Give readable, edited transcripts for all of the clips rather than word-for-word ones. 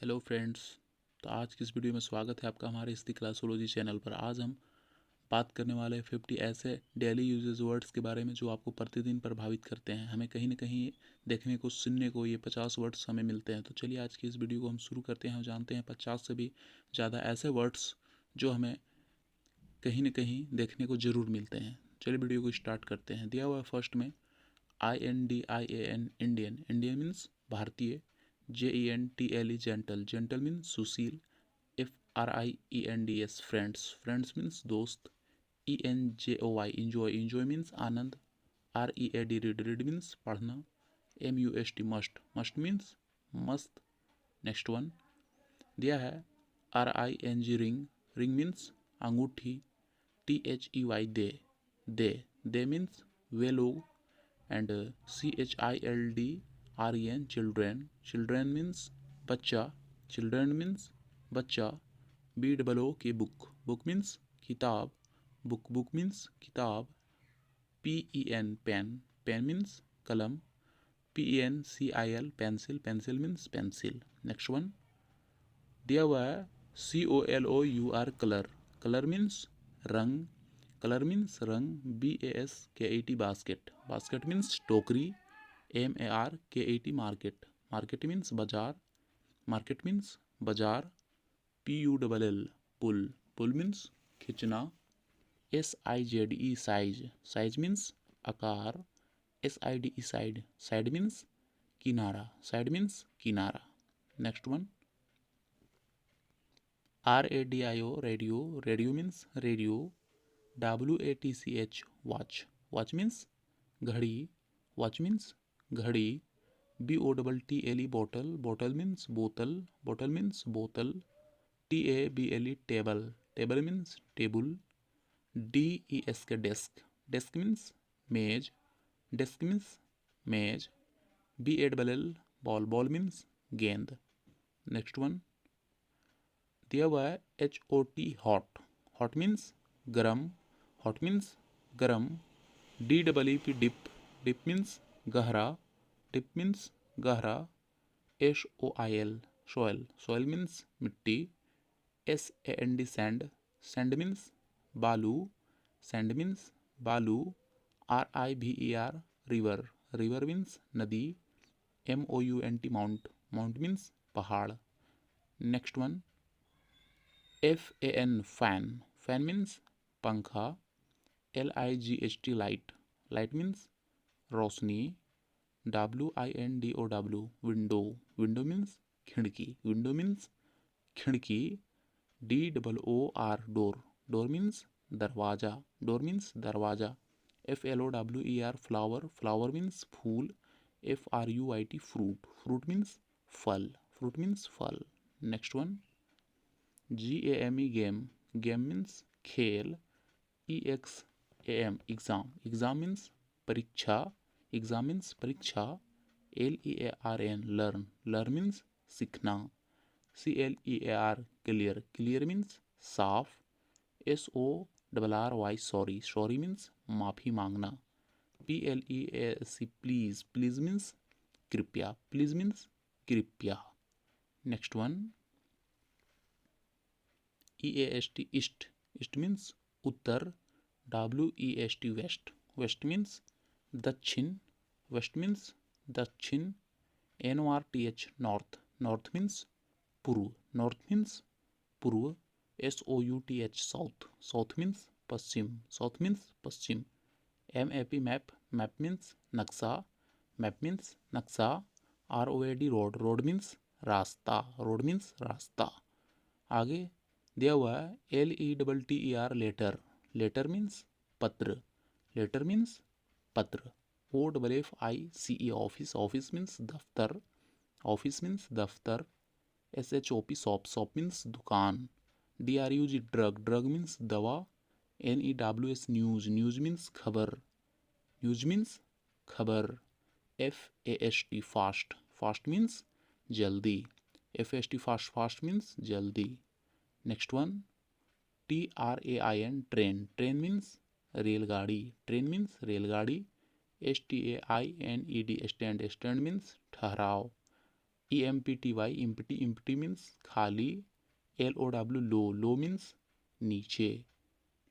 Hello friends. तो आज की इस वीडियो में स्वागत है आपका हमारे इस क्लासोलॉजी चैनल पर। आज हम बात करने वाले 50 ऐसे डेली यूजेज वर्ड्स के बारे में जो आपको प्रतिदिन प्रभावित करते हैं। हमें कहीं ना कहीं देखने को सुनने को ये 50 वर्ड्स हमें मिलते हैं। तो चलिए आज की इस वीडियो को हम शुरू करते हैं और जानते हैं 50 से भी ज़्यादा ऐसे वर्ड्स जो हमें कहीं ना कहीं देखने को ज़रूर मिलते हैं। चलिए वीडियो को स्टार्ट करते हैं। दिया हुआ फर्स्ट में INDIAN इंडियन। इंडियन मीन्स भारतीय। JENTLE gentle. जेंटल मीन्स सुशील। FRIENDS friends. फ्रेंड्स मीन्स दोस्त। ENJOY enjoy. इंजॉय मीन्स आनंद। READ read. रीड मीन्स पढ़ना। MUST must. मस्ट मीन्स मस्त। नेक्स्ट वन दिया है RING रिंग। रिंग मीन्स अंगूठी। THEY they. दे मीन्स वे लोग। And CHILDREN children. Children means बच्चा। चिल्ड्रेन मीन्स बच्चा। BOO की बुक। बुक मीन्स किताब। बुक मीन्स किताब। PEN pen. पेन मीन्स कलम। PENCIL pencil. Pencil means pencil. Next one दिया हुआ है COLOUR कलर। कलर मीन्स रंग। कलर मीन्स रंग। BASKET basket. बास्केट मीन्स टोकरी। MARKET market. मार्केट मीन्स बाजार। मार्केट मीन्स बाजार। PULL पुल। पुल मीन्स खींचना। SIZE size. साइज मीन्स आकार। SIDE side. साइड मीन्स किनारा। साइड मीन्स किनारा। Next one RADIO radio. Radio means radio. WATCH watch. Watch means घड़ी। Watch means घड़ी। BOTTLE बोतल। बोतल मीन्स बोतल। बोतल मीन्स बोतल। TABLE table. Table means table. DESK desk. Desk means मेज। डेस्क मीन्स मेज। BALL ball. बॉल मीन्स गेंद। नेक्स्ट वन दिया हुआ है HOT हॉट। हॉट मीन्स गरम। हॉट मीन्स गरम। DEEP deep. डिप मीन्स गहरा। डिप मीन्स गहरा। SOIL soil. सोयल मीन्स मिट्टी। SAND sand. सैंड मीन्स बालू। सैंड मीन्स बालू। RIVER river. रिवर मीन्स नदी। MOUNT mount. माउंट मीन्स पहाड़। Next one FAN fan. Fan means पंखा। LIGHT light. Light means रोशनी। WINDOW window. Window means खिड़की। Window means खिड़की। DOOR door. Door means दरवाजा। Door means दरवाजा। FLOWER flower. Flower means फूल। FRUIT fruit. Fruit means फल। Fruit means फल। Next one GAME game. Game means खेल। EXAM exam. Exam means परीक्षा। Exam means परीक्षा। LEARN learn. Learn means सीखना। CLEAR clear. Clear means साफ। SORRY sorry. Sorry means माफ़ी मांगना। PLEASE please. Please means कृपया। प्लीज़ मीन्स कृपया। Next one EAST east. East means उत्तर। WEST west. वेस्ट मीन्स दक्षिण। वेस्ट मीन्स दक्षिण। NORTH north. नॉर्थ मीन्स पूर्व। नॉर्थ मीन्स पूर्व। SOUTH south. साउथ मीन्स पश्चिम। साउथ मीन्स पश्चिम। MAP map. मैप मीन्स नक्शा। मैप मीन्स नक्शा। ROAD road. रोड मीन्स रास्ता। रोड मीन्स रास्ता। आगे दिया हुआ है LETTER लेटर। लेटर मीन्स पत्र। लेटर मीन्स पत्र। OFFICE office. ऑफिस मीन्स दफ्तर। ऑफिस मीन्स दफ्तर। SHOP shop. शॉप मीन्स दुकान। DRUG drug. ड्रग मीन्स दवा। NEWS news. न्यूज मीन्स खबर। न्यूज मीन्स खबर। FAST fast. फास्ट मीन्स जल्दी। FAST fast. फास्ट मीन्स जल्दी। Next one TRAIN train. Train means रेलगाड़ी। Train means रेलगाड़ी। STAINED stand. Stand means ठहराव। EMPTY, empty means खाली. LOW, लो means नीचे.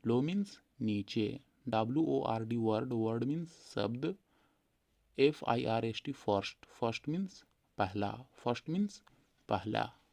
लो means नीचे. WORD, word means शब्द. FIRST, first means पहला.